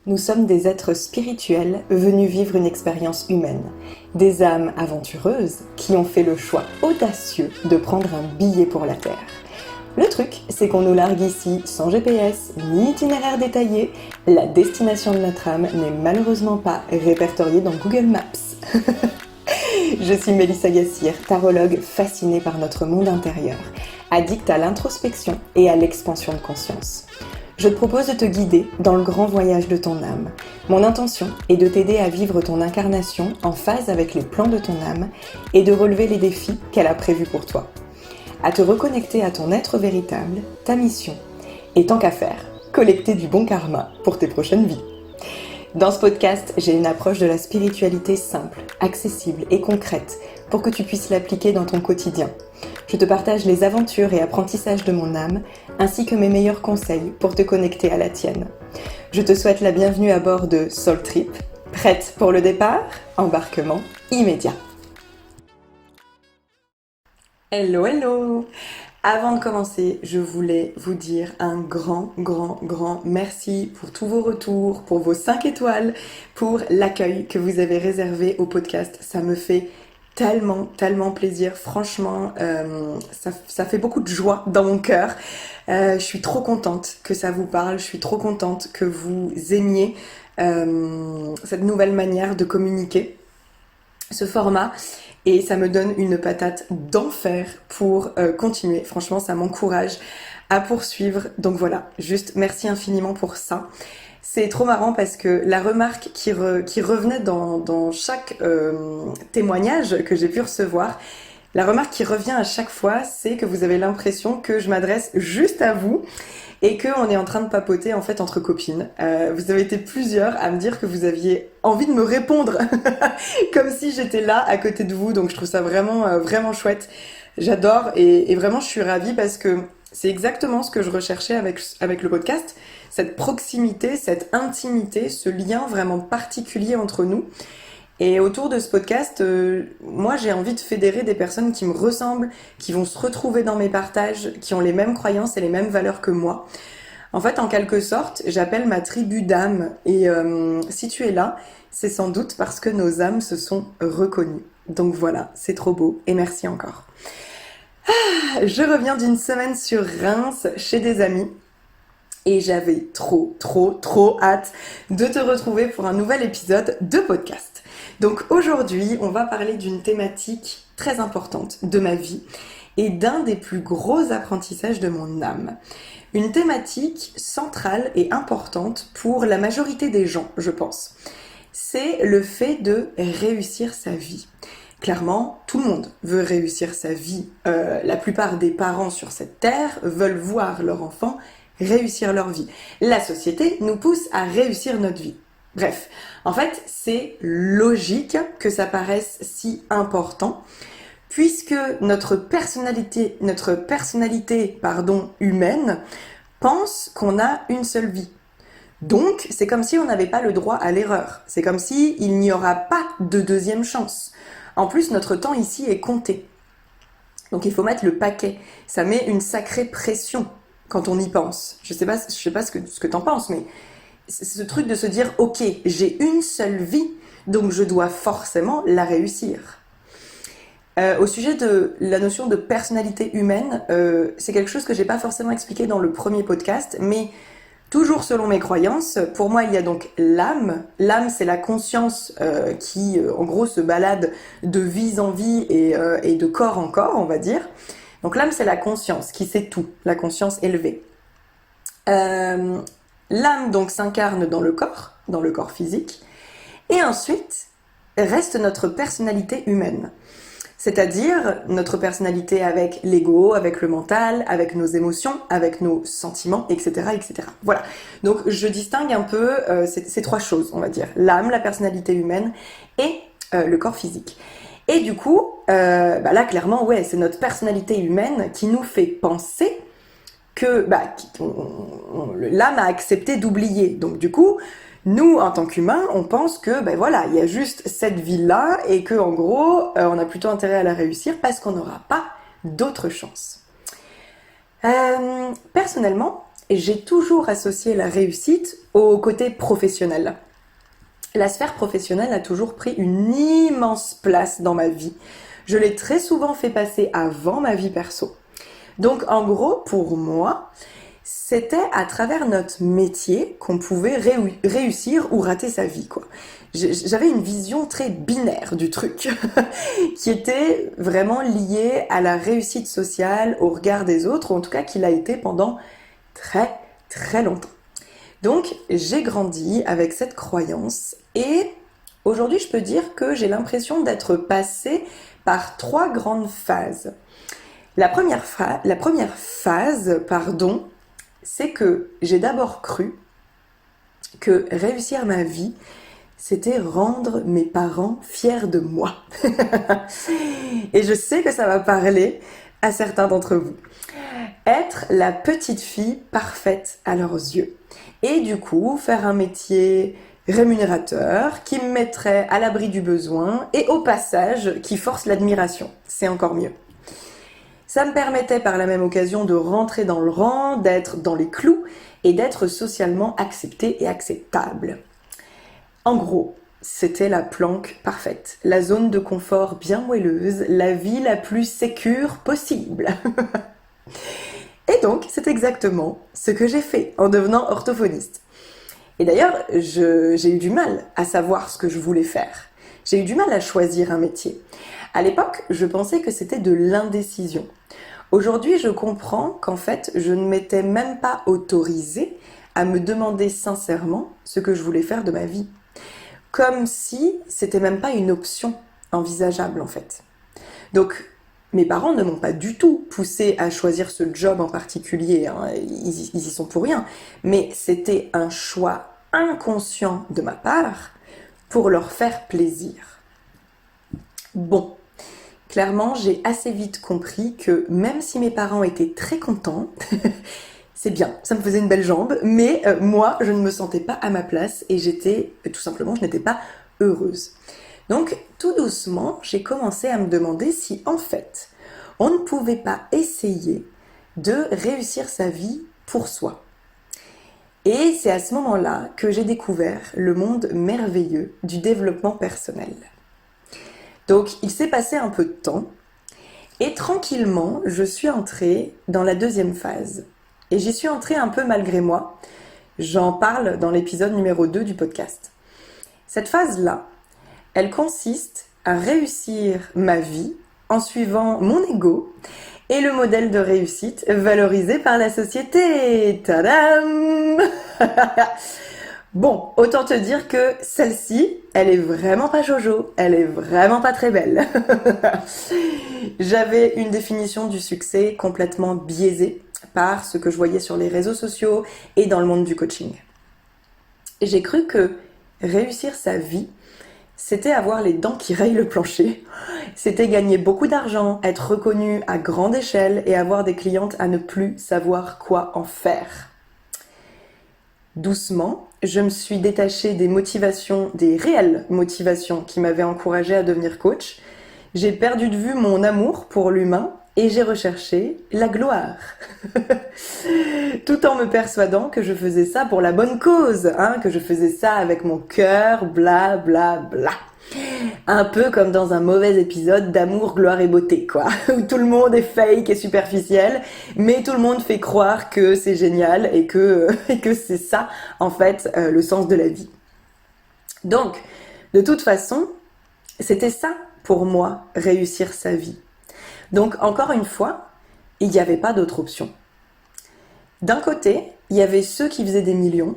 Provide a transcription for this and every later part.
Nous sommes des êtres spirituels venus vivre une expérience humaine, des âmes aventureuses qui ont fait le choix audacieux de prendre un billet pour la Terre. Le truc, c'est qu'on nous largue ici sans GPS ni itinéraire détaillé, la destination de notre âme n'est malheureusement pas répertoriée dans Google Maps. Je suis Mélissa Gassir, tarologue fascinée par notre monde intérieur, addicte à l'introspection et à l'expansion de conscience. Je te propose de te guider dans le grand voyage de ton âme. Mon intention est de t'aider à vivre ton incarnation en phase avec les plans de ton âme et de relever les défis qu'elle a prévus pour toi. À te reconnecter à ton être véritable, ta mission, et tant qu'à faire, collecter du bon karma pour tes prochaines vies. Dans ce podcast, j'ai une approche de la spiritualité simple, accessible et concrète pour que tu puisses l'appliquer dans ton quotidien. Je te partage les aventures et apprentissages de mon âme, ainsi que mes meilleurs conseils pour te connecter à la tienne. Je te souhaite la bienvenue à bord de Soul Trip. Prête pour le départ? Embarquement immédiat. Hello, hello! Avant de commencer, je voulais vous dire un grand merci pour tous vos retours, pour vos 5 étoiles, pour l'accueil que vous avez réservé au podcast. Ça me fait tellement plaisir. Franchement, ça fait beaucoup de joie dans mon cœur. Je suis trop contente que ça vous parle. Je suis trop contente que vous aimiez cette nouvelle manière de communiquer, ce format. Et ça me donne une patate d'enfer pour continuer. Franchement, ça m'encourage à poursuivre. Donc voilà, juste merci infiniment pour ça. C'est trop marrant parce que la remarque qui revenait dans chaque témoignage que j'ai pu recevoir, la remarque qui revient à chaque fois, c'est que vous avez l'impression que je m'adresse juste à vous et qu'on est en train de papoter en fait entre copines. Vous avez été plusieurs à me dire que vous aviez envie de me répondre comme si j'étais là à côté de vous, donc je trouve ça vraiment chouette. J'adore et vraiment je suis ravie parce que c'est exactement ce que je recherchais avec le podcast, cette proximité, cette intimité, ce lien vraiment particulier entre nous. Et autour de ce podcast, moi j'ai envie de fédérer des personnes qui me ressemblent, qui vont se retrouver dans mes partages, qui ont les mêmes croyances et les mêmes valeurs que moi. En fait, en quelque sorte, j'appelle ma tribu d'âmes. Et si tu es là, c'est sans doute parce que nos âmes se sont reconnues. Donc voilà, c'est trop beau et merci encore. Je reviens d'une semaine sur Reims chez des amis. Et j'avais trop hâte de te retrouver pour un nouvel épisode de podcast. Donc aujourd'hui, on va parler d'une thématique très importante de ma vie et d'un des plus gros apprentissages de mon âme. Une thématique centrale et importante pour la majorité des gens, je pense. C'est le fait de réussir sa vie. Clairement, tout le monde veut réussir sa vie. La plupart des parents sur cette terre veulent voir leur enfant réussir leur vie. La société nous pousse à réussir notre vie. Bref, en fait, c'est logique que ça paraisse si important, puisque notre personnalité humaine pense qu'on a une seule vie. Donc, c'est comme si on n'avait pas le droit à l'erreur. C'est comme si il n'y aura pas de deuxième chance. En plus, notre temps ici est compté. Donc, il faut mettre le paquet. Ça met une sacrée pression quand on y pense. Je sais pas ce que t'en penses, mais c'est ce truc de se dire, ok, j'ai une seule vie, donc je dois forcément la réussir. Au sujet de la notion de personnalité humaine, c'est quelque chose que j'ai pas forcément expliqué dans le premier podcast, mais toujours selon mes croyances, pour moi il y a donc l'âme. L'âme, c'est la conscience qui, en gros, se balade de vie en vie et de corps en corps, on va dire. Donc l'âme, c'est la conscience qui sait tout, la conscience élevée. L'âme donc s'incarne dans le corps physique, et ensuite reste notre personnalité humaine. C'est-à-dire notre personnalité avec l'ego, avec le mental, avec nos émotions, avec nos sentiments, etc. Voilà. Donc je distingue un peu ces trois choses, on va dire. L'âme, la personnalité humaine et le corps physique. Et du coup, là clairement, ouais, c'est notre personnalité humaine qui nous fait penser que l'âme a accepté d'oublier. Donc du coup, nous, en tant qu'humains, on pense que, il y a juste cette vie-là et que, en gros, on a plutôt intérêt à la réussir parce qu'on n'aura pas d'autre chance. Personnellement, j'ai toujours associé la réussite au côté professionnel. La sphère professionnelle a toujours pris une immense place dans ma vie. Je l'ai très souvent fait passer avant ma vie perso. Donc en gros, pour moi, c'était à travers notre métier qu'on pouvait réussir ou rater sa vie, quoi. J'avais une vision très binaire du truc, qui était vraiment liée à la réussite sociale, au regard des autres, ou en tout cas qui l'a été pendant très très longtemps. Donc j'ai grandi avec cette croyance et aujourd'hui je peux dire que j'ai l'impression d'être passée par 3 grandes phases. La première phase, c'est que j'ai d'abord cru que réussir ma vie, c'était rendre mes parents fiers de moi. Et je sais que ça va parler à certains d'entre vous. Être la petite fille parfaite à leurs yeux. Et du coup, faire un métier rémunérateur qui me mettrait à l'abri du besoin et au passage qui force l'admiration. C'est encore mieux. Ça me permettait par la même occasion de rentrer dans le rang, d'être dans les clous et d'être socialement accepté et acceptable. En gros, c'était la planque parfaite, la zone de confort bien moelleuse, la vie la plus sécure possible. Et donc, c'est exactement ce que j'ai fait en devenant orthophoniste. Et d'ailleurs, j'ai eu du mal à savoir ce que je voulais faire. J'ai eu du mal à choisir un métier. À l'époque, je pensais que c'était de l'indécision. Aujourd'hui, je comprends qu'en fait, je ne m'étais même pas autorisée à me demander sincèrement ce que je voulais faire de ma vie. Comme si c'était même pas une option envisageable en fait. Donc, mes parents ne m'ont pas du tout poussée à choisir ce job en particulier, hein. Ils y sont pour rien. Mais c'était un choix inconscient de ma part pour leur faire plaisir. Bon. Clairement, j'ai assez vite compris que même si mes parents étaient très contents, c'est bien, ça me faisait une belle jambe, mais moi, je ne me sentais pas à ma place et tout simplement, je n'étais pas heureuse. Donc, tout doucement, j'ai commencé à me demander si, en fait, on ne pouvait pas essayer de réussir sa vie pour soi. Et c'est à ce moment-là que j'ai découvert le monde merveilleux du développement personnel. Donc, il s'est passé un peu de temps et tranquillement, je suis entrée dans la 2e phase. Et j'y suis entrée un peu malgré moi. J'en parle dans l'épisode numéro 2 du podcast. Cette phase-là, elle consiste à réussir ma vie en suivant mon ego et le modèle de réussite valorisé par la société. Tadam! Bon, autant te dire que celle-ci, elle est vraiment pas jojo, elle est vraiment pas très belle. J'avais une définition du succès complètement biaisée par ce que je voyais sur les réseaux sociaux et dans le monde du coaching. J'ai cru que réussir sa vie, c'était avoir les dents qui rayent le plancher, c'était gagner beaucoup d'argent, être reconnu à grande échelle et avoir des clientes à ne plus savoir quoi en faire. Doucement, je me suis détachée des motivations, des réelles motivations qui m'avaient encouragée à devenir coach. J'ai perdu de vue mon amour pour l'humain et j'ai recherché la gloire. Tout en me persuadant que je faisais ça pour la bonne cause, hein, que je faisais ça avec mon cœur, bla bla bla. Un peu comme dans un mauvais épisode d'Amour, gloire et beauté, quoi. Où tout le monde est fake et superficiel, mais tout le monde fait croire que c'est génial et que c'est ça, en fait, le sens de la vie. Donc, de toute façon, c'était ça, pour moi, réussir sa vie. Donc, encore une fois, il n'y avait pas d'autre option. D'un côté, il y avait ceux qui faisaient des millions,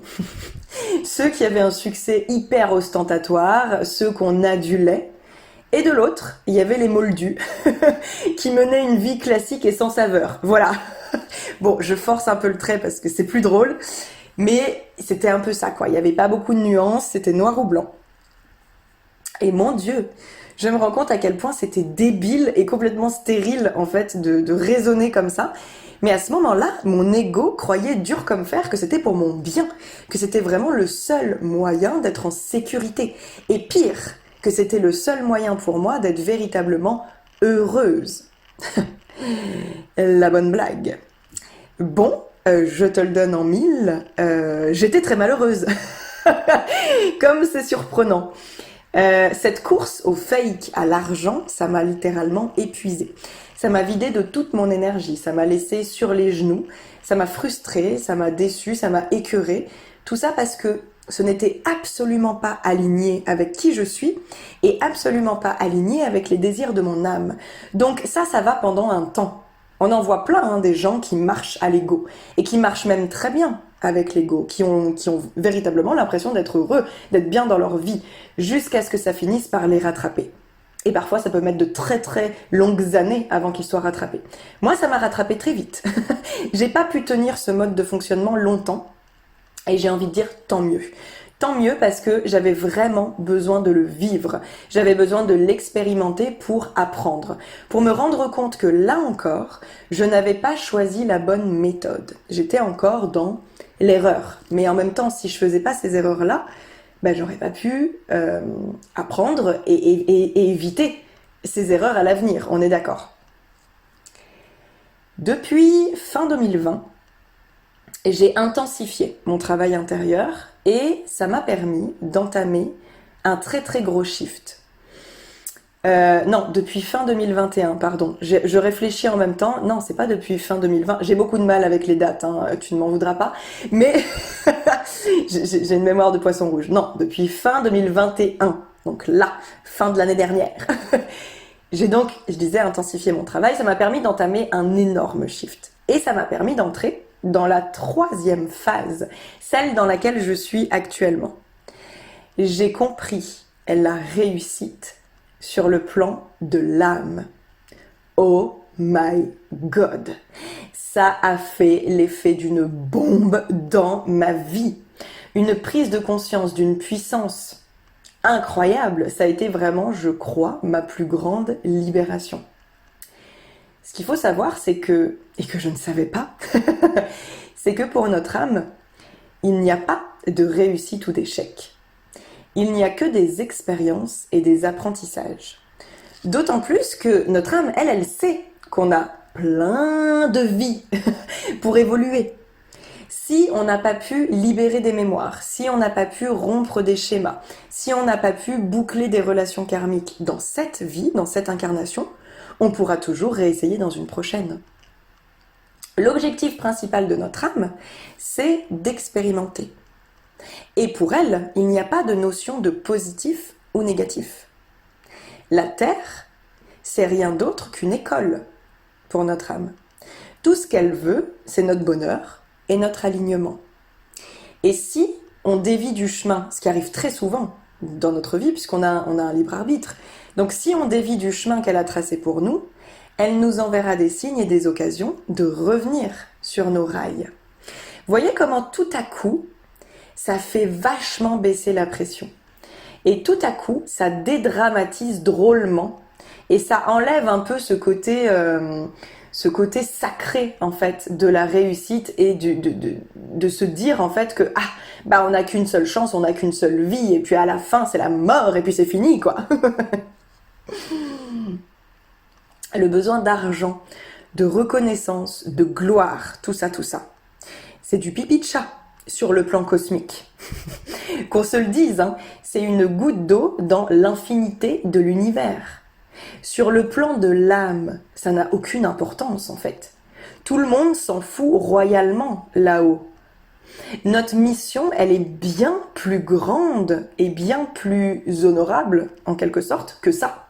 ceux qui avaient un succès hyper ostentatoire, ceux qu'on adulait. Et de l'autre, il y avait les moldus, qui menaient une vie classique et sans saveur. Voilà. Bon, je force un peu le trait parce que c'est plus drôle, mais c'était un peu ça, quoi. Il n'y avait pas beaucoup de nuances, c'était noir ou blanc. Et mon Dieu, je me rends compte à quel point c'était débile et complètement stérile, en fait, de raisonner comme ça. Mais à ce moment-là, mon ego croyait dur comme fer que c'était pour mon bien, que c'était vraiment le seul moyen d'être en sécurité. Et pire, que c'était le seul moyen pour moi d'être véritablement heureuse. La bonne blague. Bon, Je te le donne en mille. J'étais très malheureuse. Comme c'est surprenant. Cette course au fake, à l'argent, ça m'a littéralement épuisée. Ça m'a vidé de toute mon énergie, ça m'a laissé sur les genoux, ça m'a frustrée, ça m'a déçue, ça m'a écœurée. Tout ça parce que ce n'était absolument pas aligné avec qui je suis et absolument pas aligné avec les désirs de mon âme. Donc ça va pendant un temps. On en voit plein, hein, des gens qui marchent à l'ego et qui marchent même très bien avec l'ego, qui ont véritablement l'impression d'être heureux, d'être bien dans leur vie, jusqu'à ce que ça finisse par les rattraper. Et parfois, ça peut mettre de très très longues années avant qu'ils soient rattrapés. Moi, ça m'a rattrapé très vite. J'ai pas pu tenir ce mode de fonctionnement longtemps, et j'ai envie de dire tant mieux. Tant mieux parce que j'avais vraiment besoin de le vivre. J'avais besoin de l'expérimenter pour apprendre. Pour me rendre compte que là encore, je n'avais pas choisi la bonne méthode. J'étais encore dans l'erreur. Mais en même temps, si je faisais pas ces erreurs-là, ben, j'aurais pas pu apprendre et éviter ces erreurs à l'avenir. On est d'accord. Depuis fin 2020, j'ai intensifié mon travail intérieur et ça m'a permis d'entamer un très très gros shift. Non, depuis fin 2021, pardon. Je réfléchis en même temps. Non, c'est pas depuis fin 2020. J'ai beaucoup de mal avec les dates, hein, tu ne m'en voudras pas. Mais j'ai une mémoire de poisson rouge. Non, depuis fin 2021. Donc là, fin de l'année dernière. J'ai donc, je disais, intensifié mon travail. Ça m'a permis d'entamer un énorme shift. Et ça m'a permis d'entrer dans la 3e phase, celle dans laquelle je suis actuellement. J'ai compris la réussite sur le plan de l'âme. Oh my God! Ça a fait l'effet d'une bombe dans ma vie. Une prise de conscience d'une puissance incroyable. Ça a été vraiment, je crois, ma plus grande libération. Ce qu'il faut savoir, c'est que, et que je ne savais pas, c'est que pour notre âme, il n'y a pas de réussite ou d'échec. Il n'y a que des expériences et des apprentissages. D'autant plus que notre âme, elle sait qu'on a plein de vies pour évoluer. Si on n'a pas pu libérer des mémoires, si on n'a pas pu rompre des schémas, si on n'a pas pu boucler des relations karmiques dans cette vie, dans cette incarnation, on pourra toujours réessayer dans une prochaine. L'objectif principal de notre âme, c'est d'expérimenter. Et pour elle, il n'y a pas de notion de positif ou négatif. La Terre, c'est rien d'autre qu'une école pour notre âme. Tout ce qu'elle veut, c'est notre bonheur et notre alignement. Et si on dévie du chemin, ce qui arrive très souvent dans notre vie, puisqu'on a un libre arbitre, donc si on dévie du chemin qu'elle a tracé pour nous, elle nous enverra des signes et des occasions de revenir sur nos rails. Voyez comment tout à coup, ça fait vachement baisser la pression. Et tout à coup, ça dédramatise drôlement et ça enlève un peu ce côté sacré en fait de la réussite et de se dire en fait que on n'a qu'une seule chance, on n'a qu'une seule vie et puis à la fin c'est la mort et puis c'est fini quoi. Le besoin d'argent, de reconnaissance, de gloire, tout ça, c'est du pipi de chat sur le plan cosmique. Qu'on se le dise, hein, c'est une goutte d'eau dans l'infinité de l'univers. Sur le plan de l'âme, ça n'a aucune importance en fait. Tout le monde s'en fout royalement là-haut. Notre mission, elle est bien plus grande et bien plus honorable, en quelque sorte, que ça.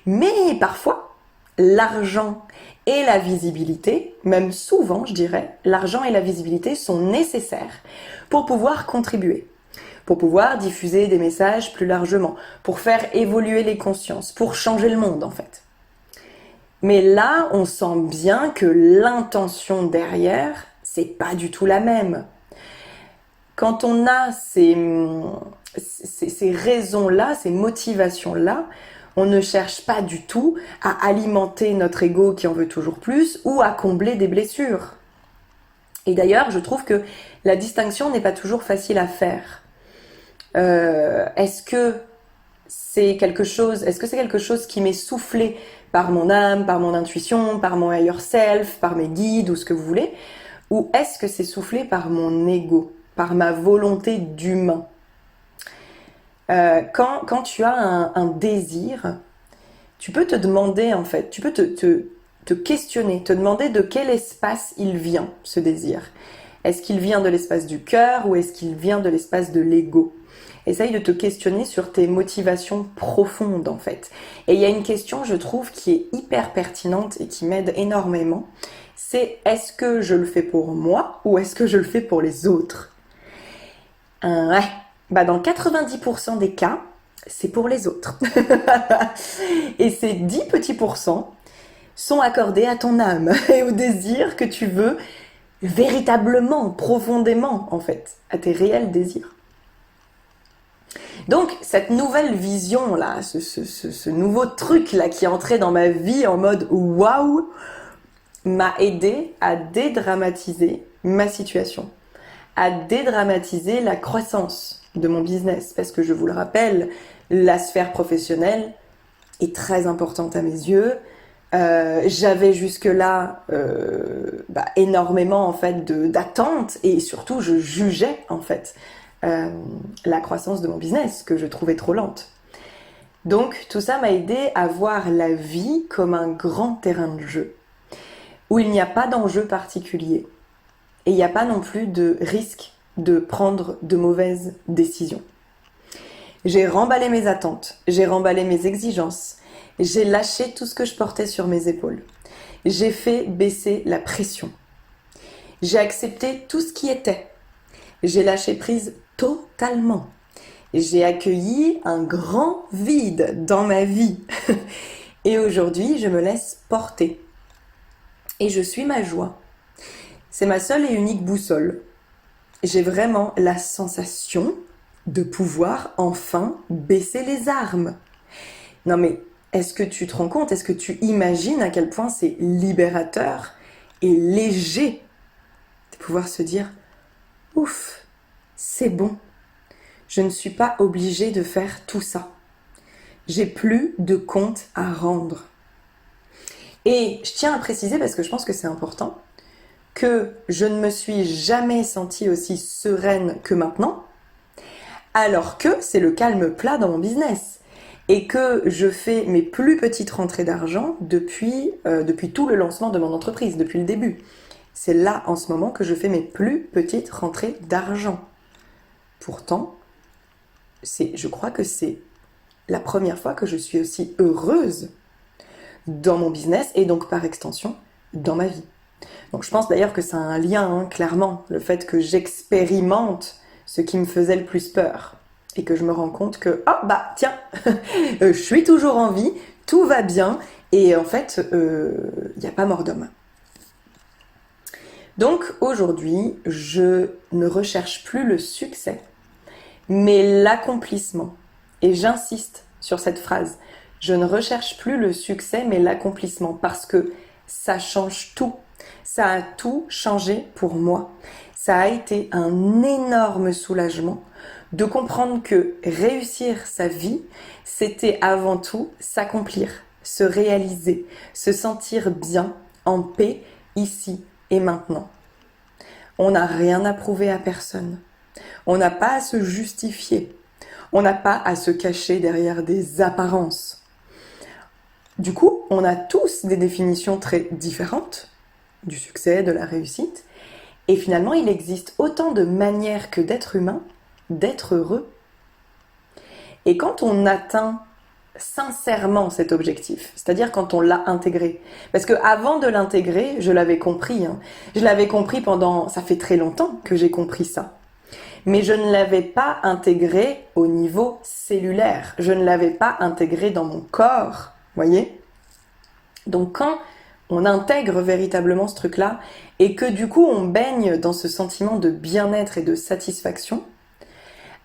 Mais parfois, l'argent et la visibilité, même souvent je dirais, l'argent et la visibilité sont nécessaires pour pouvoir contribuer, pour pouvoir diffuser des messages plus largement, pour faire évoluer les consciences, pour changer le monde en fait. Mais là, on sent bien que l'intention derrière, c'est pas du tout la même. Quand on a ces raisons-là, ces motivations-là, on ne cherche pas du tout à alimenter notre ego qui en veut toujours plus ou à combler des blessures. Et d'ailleurs, je trouve que la distinction n'est pas toujours facile à faire. Est-ce que c'est quelque chose qui m'est soufflé par mon âme, par mon intuition, par mon higher self, par mes guides ou ce que vous voulez, ou est-ce que c'est soufflé par mon ego, par ma volonté d'humain? Quand tu as un désir, tu peux te demander en fait, tu peux te questionner, te demander de quel espace il vient, ce désir. Est-ce qu'il vient de l'espace du cœur ou est-ce qu'il vient de l'espace de l'ego? Essaye de te questionner sur tes motivations profondes en fait. Et il y a une question, je trouve, qui est hyper pertinente et qui m'aide énormément. C'est est-ce que je le fais pour moi ou est-ce que je le fais pour les autres? Ouais. Dans 90% des cas, c'est pour les autres. Et ces 10 petits pourcents sont accordés à ton âme et au désir que tu veux véritablement, profondément en fait, à tes réels désirs. Donc cette nouvelle vision là, ce nouveau truc là qui est entré dans ma vie en mode waouh, m'a aidé à dédramatiser ma situation, à dédramatiser la croissance de mon business, parce que je vous le rappelle, la sphère professionnelle est très importante à mes yeux. J'avais jusque-là énormément en fait d'attentes et surtout je jugeais en fait la croissance de mon business que je trouvais trop lente. Donc tout ça m'a aidé à voir la vie comme un grand terrain de jeu où il n'y a pas d'enjeu particulier et il n'y a pas non plus de risque de prendre de mauvaises décisions. J'ai remballé mes attentes, j'ai remballé mes exigences, j'ai lâché tout ce que je portais sur mes épaules. J'ai fait baisser la pression. J'ai accepté tout ce qui était. J'ai lâché prise totalement. J'ai accueilli un grand vide dans ma vie. Et aujourd'hui, je me laisse porter. Et je suis ma joie. C'est ma seule et unique boussole. J'ai vraiment la sensation de pouvoir enfin baisser les armes. Non mais, est-ce que tu te rends compte, est-ce que tu imagines à quel point c'est libérateur et léger de pouvoir se dire « Ouf, c'est bon, je ne suis pas obligée de faire tout ça. J'ai plus de compte à rendre. » Et je tiens à préciser, parce que je pense que c'est important, que je ne me suis jamais sentie aussi sereine que maintenant, alors que c'est le calme plat dans mon business et que je fais mes plus petites rentrées d'argent depuis tout le lancement de mon entreprise, depuis le début. C'est là en ce moment que je fais mes plus petites rentrées d'argent. Pourtant, je crois que c'est la première fois que je suis aussi heureuse dans mon business et donc par extension dans ma vie. Donc je pense d'ailleurs que ça a un lien, clairement, le fait que j'expérimente ce qui me faisait le plus peur et que je me rends compte que, tiens, je suis toujours en vie, tout va bien et en fait, il n'y a pas mort d'homme. Donc aujourd'hui, je ne recherche plus le succès, mais l'accomplissement. Et j'insiste sur cette phrase. Je ne recherche plus le succès, mais l'accomplissement, parce que ça change tout. Ça a tout changé pour moi. Ça a été un énorme soulagement de comprendre que réussir sa vie, c'était avant tout s'accomplir, se réaliser, se sentir bien, en paix, ici et maintenant. On n'a rien à prouver à personne. On n'a pas à se justifier. On n'a pas à se cacher derrière des apparences. Du coup, on a tous des définitions très différentes du succès, de la réussite. Et finalement, il existe autant de manières que d'être humain, d'être heureux. Et quand on atteint sincèrement cet objectif, c'est-à-dire quand on l'a intégré, parce que avant de l'intégrer, je l'avais compris, je l'avais compris ça fait très longtemps que j'ai compris ça. Mais je ne l'avais pas intégré au niveau cellulaire, je ne l'avais pas intégré dans mon corps, voyez ? Donc quand on intègre véritablement ce truc-là et que du coup on baigne dans ce sentiment de bien-être et de satisfaction,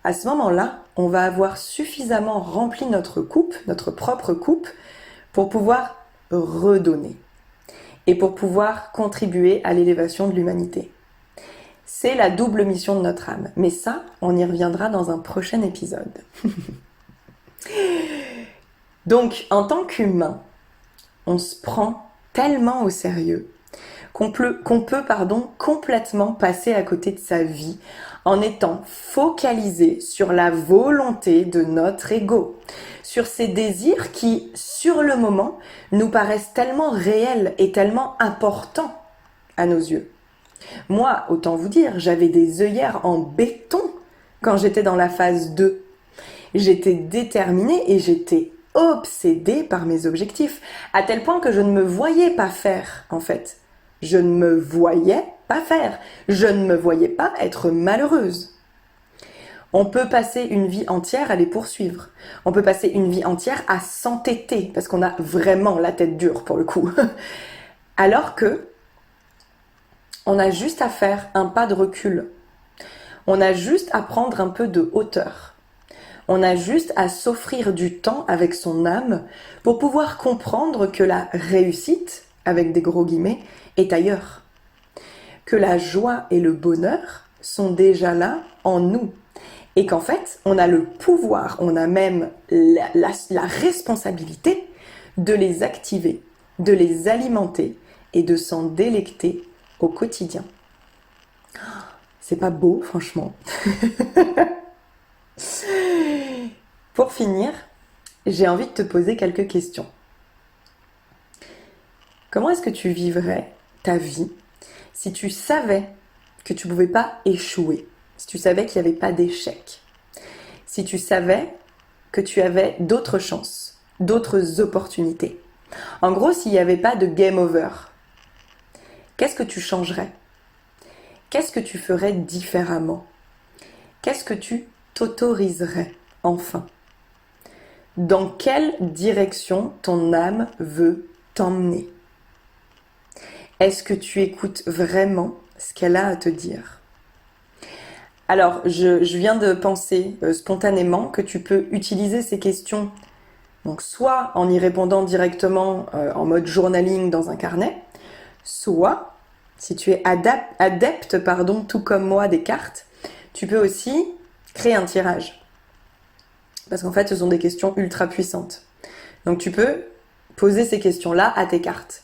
à ce moment-là, on va avoir suffisamment rempli notre coupe, notre propre coupe, pour pouvoir redonner et pour pouvoir contribuer à l'élévation de l'humanité. C'est la double mission de notre âme. Mais ça, on y reviendra dans un prochain épisode. Donc, en tant qu'humain, on se prend tellement au sérieux. qu'on peut complètement passer à côté de sa vie en étant focalisé sur la volonté de notre ego, sur ces désirs qui, sur le moment, nous paraissent tellement réels et tellement importants à nos yeux. Moi, autant vous dire, j'avais des œillères en béton quand j'étais dans la phase 2. J'étais déterminée et j'étais obsédée par mes objectifs, à tel point que je ne me voyais pas faire, en fait. Je ne me voyais pas faire. Je ne me voyais pas être malheureuse. On peut passer une vie entière à les poursuivre. On peut passer une vie entière à s'entêter, parce qu'on a vraiment la tête dure pour le coup. Alors que on a juste à faire un pas de recul. On a juste à prendre un peu de hauteur. On a juste à s'offrir du temps avec son âme pour pouvoir comprendre que la réussite, avec des gros guillemets, est ailleurs. Que la joie et le bonheur sont déjà là en nous. Et qu'en fait, on a le pouvoir, on a même la responsabilité de les activer, de les alimenter et de s'en délecter au quotidien. C'est pas beau, franchement. Pour finir, j'ai envie de te poser quelques questions. Comment est-ce que tu vivrais ta vie si tu savais que tu ne pouvais pas échouer, si tu savais qu'il n'y avait pas d'échec, si tu savais que tu avais d'autres chances, d'autres opportunités? En gros, s'il n'y avait pas de game over, qu'est-ce que tu changerais? Qu'est-ce que tu ferais différemment? Qu'est-ce que tu t'autoriserais enfin? Dans quelle direction ton âme veut t'emmener? Est-ce que tu écoutes vraiment ce qu'elle a à te dire? Alors, je viens de penser spontanément que tu peux utiliser ces questions, donc soit en y répondant directement en mode journaling dans un carnet, soit, si tu es adepte, tout comme moi, des cartes, tu peux aussi créer un tirage. Parce qu'en fait, ce sont des questions ultra puissantes. Donc tu peux poser ces questions-là à tes cartes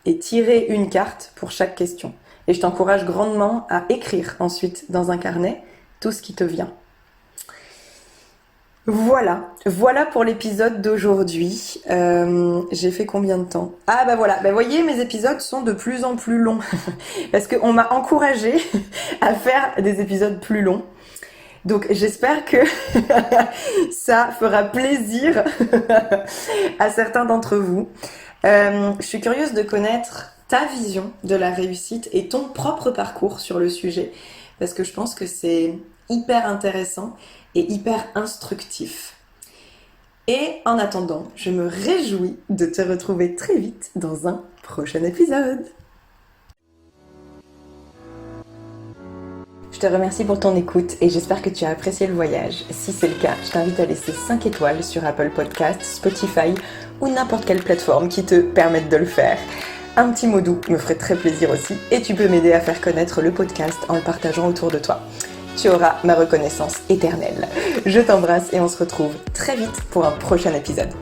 et tirer une carte pour chaque question. Et je t'encourage grandement à écrire ensuite dans un carnet tout ce qui te vient. Voilà pour l'épisode d'aujourd'hui. J'ai fait combien de temps? Ah bah voilà, vous voyez, mes épisodes sont de plus en plus longs. Parce qu'on m'a encouragée à faire des épisodes plus longs. Donc j'espère que ça fera plaisir à certains d'entre vous. Je suis curieuse de connaître ta vision de la réussite et ton propre parcours sur le sujet, parce que je pense que c'est hyper intéressant et hyper instructif. Et en attendant, je me réjouis de te retrouver très vite dans un prochain épisode. Je te remercie pour ton écoute et j'espère que tu as apprécié le voyage. Si c'est le cas, je t'invite à laisser 5 étoiles sur Apple Podcasts, Spotify ou n'importe quelle plateforme qui te permette de le faire. Un petit mot doux me ferait très plaisir aussi et tu peux m'aider à faire connaître le podcast en le partageant autour de toi. Tu auras ma reconnaissance éternelle. Je t'embrasse et on se retrouve très vite pour un prochain épisode.